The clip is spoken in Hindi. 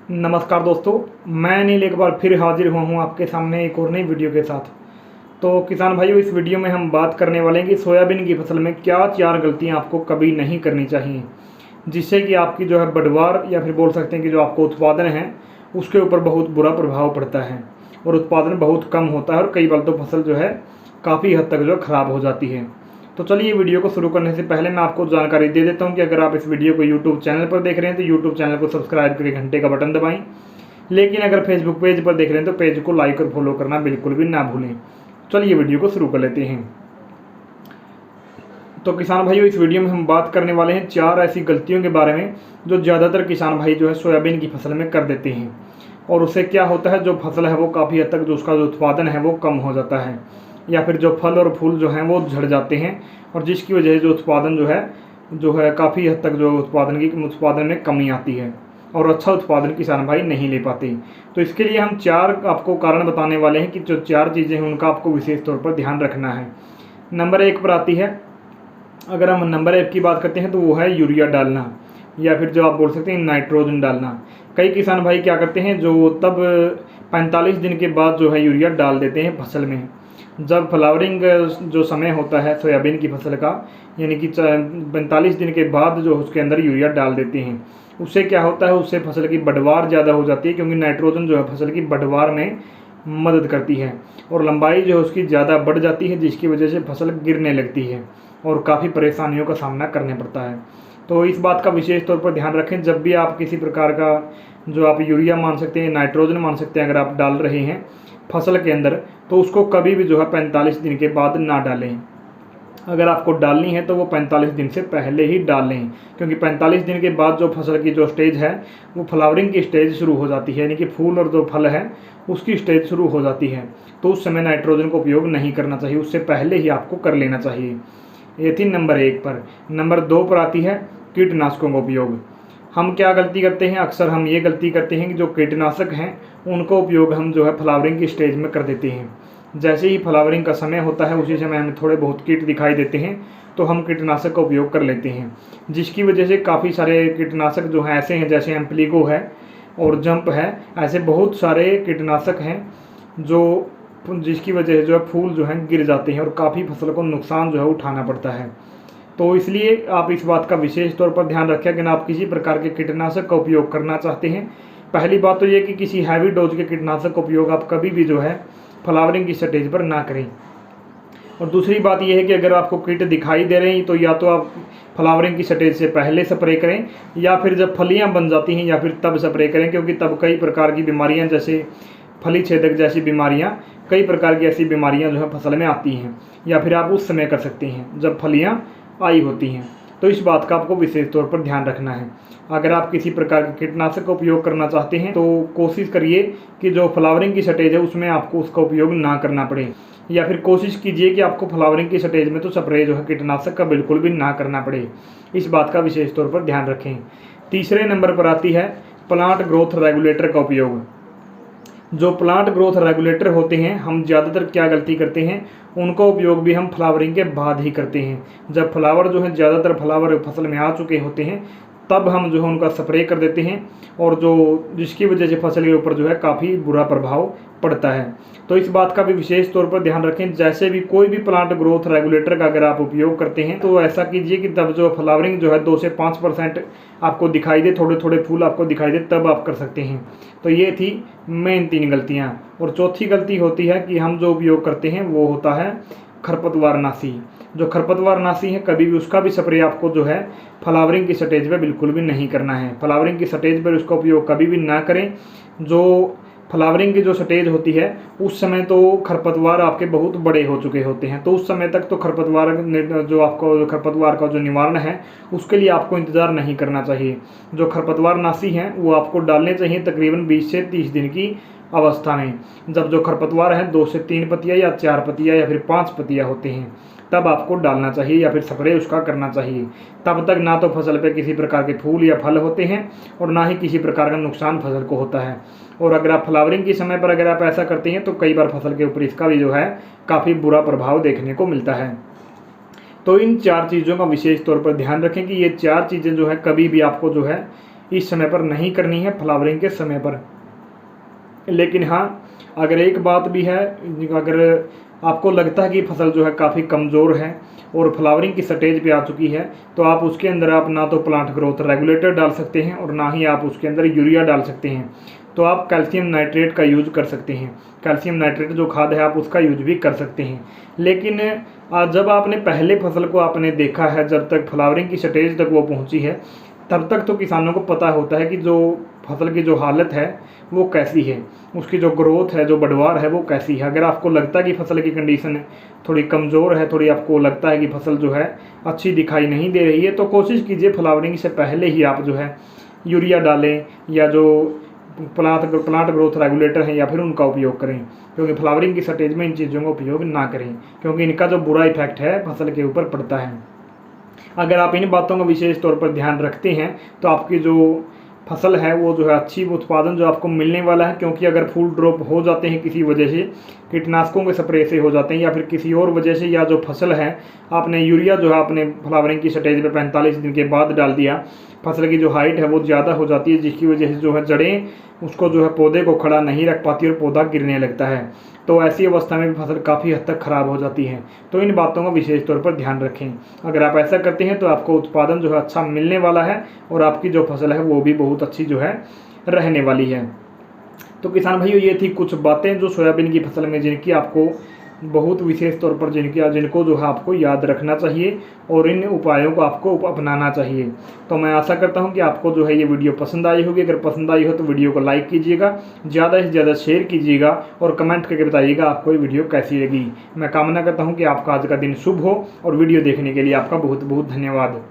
नमस्कार दोस्तों, मैं अनिल एक बार फिर हाजिर हुआ हूँ आपके सामने एक और नई वीडियो के साथ। तो किसान भाइयों, इस वीडियो में हम बात करने वाले हैं कि सोयाबीन की फसल में क्या 4 गलतियाँ आपको कभी नहीं करनी चाहिए, जिससे कि आपकी जो है पैदावार या फिर बोल सकते हैं कि जो आपको उत्पादन है उसके ऊपर बहुत बुरा प्रभाव पड़ता है और उत्पादन बहुत कम होता है और कई बार तो फसल जो है काफ़ी हद तक जो ख़राब हो जाती है। तो चलिए वीडियो को शुरू करने से पहले मैं आपको जानकारी दे देता हूं कि अगर आप इस वीडियो को यूट्यूब चैनल पर देख रहे हैं तो यूट्यूब चैनल को सब्सक्राइब करके घंटे का बटन दबाएं। लेकिन अगर फेसबुक पेज पर देख रहे हैं तो पेज को लाइक और फॉलो करना बिल्कुल भी ना भूलें। चलिए वीडियो को शुरू कर लेते हैं। तो किसान भाइयों, इस वीडियो में हम बात करने वाले हैं 4 ऐसी गलतियों के बारे में जो ज़्यादातर किसान भाई जो है सोयाबीन की फसल में कर देते हैं और उससे क्या होता है, जो फसल है वो काफ़ी हद तक जो उसका जो उत्पादन है वो कम हो जाता है या फिर जो फल और फूल जो हैं वो झड़ जाते हैं और जिसकी वजह से जो उत्पादन जो है काफ़ी हद तक जो उत्पादन में कमी आती है और अच्छा उत्पादन किसान भाई नहीं ले पाते। तो इसके लिए हम 4 आपको कारण बताने वाले हैं कि जो 4 चीज़ें हैं उनका आपको विशेष तौर पर ध्यान रखना है। नंबर 1 पर आती है, अगर हम नंबर 1 की बात करते हैं तो वो है यूरिया डालना या फिर जो आप बोल सकते हैं नाइट्रोजन डालना। कई किसान भाई क्या करते हैं, जो तब 45 दिन के बाद जो है यूरिया डाल देते हैं फसल में। जब फ्लावरिंग जो समय होता है सोयाबीन की फसल का, यानी कि 45 दिन के बाद जो उसके अंदर यूरिया डाल देते हैं। उससे क्या होता है, उससे फसल की बढ़वार ज़्यादा हो जाती है, क्योंकि नाइट्रोजन जो है फसल की बढ़वार में मदद करती है और लंबाई जो है उसकी ज़्यादा बढ़ जाती है, जिसकी वजह से फसल गिरने लगती है और काफ़ी परेशानियों का सामना करना पड़ता है। तो इस बात का विशेष तौर पर ध्यान रखें, जब भी आप किसी प्रकार का जो आप यूरिया मान सकते हैं, नाइट्रोजन मान सकते हैं, अगर आप डाल रहे हैं फसल के अंदर तो उसको कभी भी जो है 45 दिन के बाद ना डालें। अगर आपको डालनी है तो वो 45 दिन से पहले ही डालें, क्योंकि 45 दिन के बाद जो फसल की जो स्टेज है वो फ्लावरिंग की स्टेज शुरू हो जाती है, यानी कि फूल और जो फल है उसकी स्टेज शुरू हो जाती है। तो उस समय नाइट्रोजन का उपयोग नहीं करना चाहिए, उससे पहले ही आपको कर लेना चाहिए। ये थी नंबर 1 पर। नंबर 2 पर आती है कीटनाशकों का उपयोग। हम क्या गलती करते हैं, अक्सर हम ये गलती करते हैं कि जो कीटनाशक हैं उनका उपयोग हम जो है फ्लावरिंग की स्टेज में कर देते हैं। जैसे ही फ्लावरिंग का समय होता है उसी समय हमें थोड़े बहुत कीट दिखाई देते हैं तो हम कीटनाशक का उपयोग कर लेते हैं, जिसकी वजह से काफ़ी सारे कीटनाशक जो हैं ऐसे हैं, जैसे एम्प्लीगो है और जंप है, ऐसे बहुत सारे कीटनाशक हैं जिसकी वजह से जो है फूल जो हैं गिर जाते हैं और काफ़ी फसल को नुकसान जो है उठाना पड़ता है। तो इसलिए आप इस बात का विशेष तौर पर ध्यान रखें, अगर आप किसी प्रकार के कीटनाशक का उपयोग करना चाहते हैं। पहली बात तो ये कि किसी हैवी डोज के कीटनाशक का उपयोग आप कभी भी जो है फ्लावरिंग की स्टेज पर ना करें। और दूसरी बात यह है कि अगर आपको कीट दिखाई दे रहे हैं तो या तो आप फ्लावरिंग की स्टेज से पहले स्प्रे करें या फिर जब फलियां बन जाती हैं या फिर तब स्प्रे करें, क्योंकि तब कई प्रकार की बीमारियां जैसे फली छेदक जैसी बीमारियां, कई प्रकार की ऐसी बीमारियां जो है फसल में आती हैं, या फिर आप उस समय कर सकते हैं जब फलियां आई होती हैं। तो इस बात का आपको विशेष तौर पर ध्यान रखना है। अगर आप किसी प्रकार के कीटनाशक का उपयोग करना चाहते हैं तो कोशिश करिए कि जो फ्लावरिंग की स्टेज है उसमें आपको उसका उपयोग ना करना पड़े, या फिर कोशिश कीजिए कि आपको फ्लावरिंग की स्टेज में तो स्प्रे जो है कीटनाशक का बिल्कुल भी ना करना पड़े। इस बात का विशेष तौर पर ध्यान रखें। तीसरे नंबर पर आती है प्लांट ग्रोथ रेगुलेटर का उपयोग। जो प्लांट ग्रोथ रेगुलेटर होते हैं, हम ज़्यादातर क्या गलती करते हैं, उनका उपयोग भी हम फ्लावरिंग के बाद ही करते हैं। जब फ्लावर जो है ज़्यादातर फ्लावर फसल में आ चुके होते हैं तब हम जो है उनका स्प्रे कर देते हैं और जिसकी वजह से फसल के ऊपर जो है काफ़ी बुरा प्रभाव पड़ता है। तो इस बात का भी विशेष तौर पर ध्यान रखें, जैसे भी कोई भी प्लांट ग्रोथ रेगुलेटर का अगर आप उपयोग करते हैं तो ऐसा कीजिए कि तब जो फ्लावरिंग जो है 2 से 5% आपको दिखाई दे, थोड़े थोड़े फूल आपको दिखाई दे, तब आप कर सकते हैं। तो ये थी मेन 3 गलतियाँ। और चौथी गलती होती है कि हम जो उपयोग करते हैं वो होता है खरपतवार नाशी। जो खरपतवार नाशी है, कभी भी उसका भी स्प्रे आपको जो है फ्लावरिंग की स्टेज पर बिल्कुल भी नहीं करना है। फ्लावरिंग की स्टेज पर उसका उपयोग कभी भी ना करें। जो फ्लावरिंग की जो स्टेज होती है उस समय तो खरपतवार आपके बहुत बड़े हो चुके होते हैं, तो उस समय तक तो खरपतवार का जो निवारण है उसके लिए आपको इंतज़ार नहीं करना चाहिए। जो खरपतवार नाशी हैं वो आपको डालने चाहिए तकरीबन 20 से 30 दिन की अवस्था में। जब जो खरपतवार है 2 से 3 पत्तियाँ या 4 पत्तियाँ या फिर 5 पत्तियाँ होते हैं तब आपको डालना चाहिए या फिर स्प्रे उसका करना चाहिए। तब तक ना तो फसल पे किसी प्रकार के फूल या फल होते हैं और ना ही किसी प्रकार का नुकसान फसल को होता है। और अगर आप फ्लावरिंग के समय पर अगर आप ऐसा करते हैं तो कई बार फसल के ऊपर इसका भी जो है काफ़ी बुरा प्रभाव देखने को मिलता है। तो इन 4 चीज़ों का विशेष तौर पर ध्यान रखें कि ये 4 चीज़ें जो है कभी भी आपको जो है इस समय पर नहीं करनी है, फ्लावरिंग के समय पर। लेकिन हाँ, अगर एक बात भी है, अगर आपको लगता है कि फसल जो है काफ़ी कमज़ोर है और फ्लावरिंग की स्टेज पे आ चुकी है, तो आप उसके अंदर आप ना तो प्लांट ग्रोथ रेगुलेटर डाल सकते हैं और ना ही आप उसके अंदर यूरिया डाल सकते हैं। तो आप कैल्शियम नाइट्रेट का यूज कर सकते हैं। कैल्शियम नाइट्रेट जो खाद है आप उसका यूज भी कर सकते हैं। लेकिन जब आपने पहले फसल को आपने देखा है, जब तक फ्लावरिंग की स्टेज तक वो पहुंची है, तब तक तो किसानों को पता होता है कि जो फसल की जो हालत है वो कैसी है, उसकी जो ग्रोथ है, जो बढ़वार है वो कैसी है। अगर आपको लगता है कि फसल की कंडीशन थोड़ी कमज़ोर है, थोड़ी आपको लगता है कि फसल जो है अच्छी दिखाई नहीं दे रही है, तो कोशिश कीजिए फ्लावरिंग से पहले ही आप जो है यूरिया डालें या जो प्लांट ग्रोथ रेगुलेटर हैं या फिर उनका उपयोग करें। क्योंकि फ्लावरिंग की स्टेज में इन चीज़ों का उपयोग ना करें, क्योंकि इनका जो बुरा इफेक्ट है फसल के ऊपर पड़ता है। अगर आप इन बातों का विशेष तौर पर ध्यान रखते हैं तो आपकी जो फसल है वो जो है अच्छी उत्पादन जो आपको मिलने वाला है। क्योंकि अगर फूल ड्रॉप हो जाते हैं किसी वजह से, कीटनाशकों के स्प्रे से हो जाते हैं या फिर किसी और वजह से, या जो फसल है आपने यूरिया जो है आपने फ्लावरिंग की स्टेज पे 45 दिन के बाद डाल दिया, फसल की जो हाइट है वो ज़्यादा हो जाती है, जिसकी वजह से जो है जड़ें उसको जो है पौधे को खड़ा नहीं रख पाती और पौधा गिरने लगता है। तो ऐसी अवस्था में भी फसल काफ़ी हद तक ख़राब हो जाती है। तो इन बातों का विशेष तौर पर ध्यान रखें। अगर आप ऐसा करते हैं तो आपको उत्पादन जो है अच्छा मिलने वाला है और आपकी जो फसल है वो भी बहुत अच्छी जो है रहने वाली है। तो किसान भाइयों, ये थी कुछ बातें जो सोयाबीन की फसल में जिनकी आपको बहुत विशेष तौर पर जिनको जो है आपको याद रखना चाहिए और इन उपायों को आपको अपनाना चाहिए। तो मैं आशा करता हूं कि आपको जो है ये वीडियो पसंद आई होगी। अगर पसंद आई हो तो वीडियो को लाइक कीजिएगा, ज़्यादा से ज़्यादा शेयर कीजिएगा और कमेंट करके बताइएगा आपको ये वीडियो कैसी लगी। मैं कामना करता हूँ कि आपका आज का दिन शुभ हो और वीडियो देखने के लिए आपका बहुत बहुत धन्यवाद।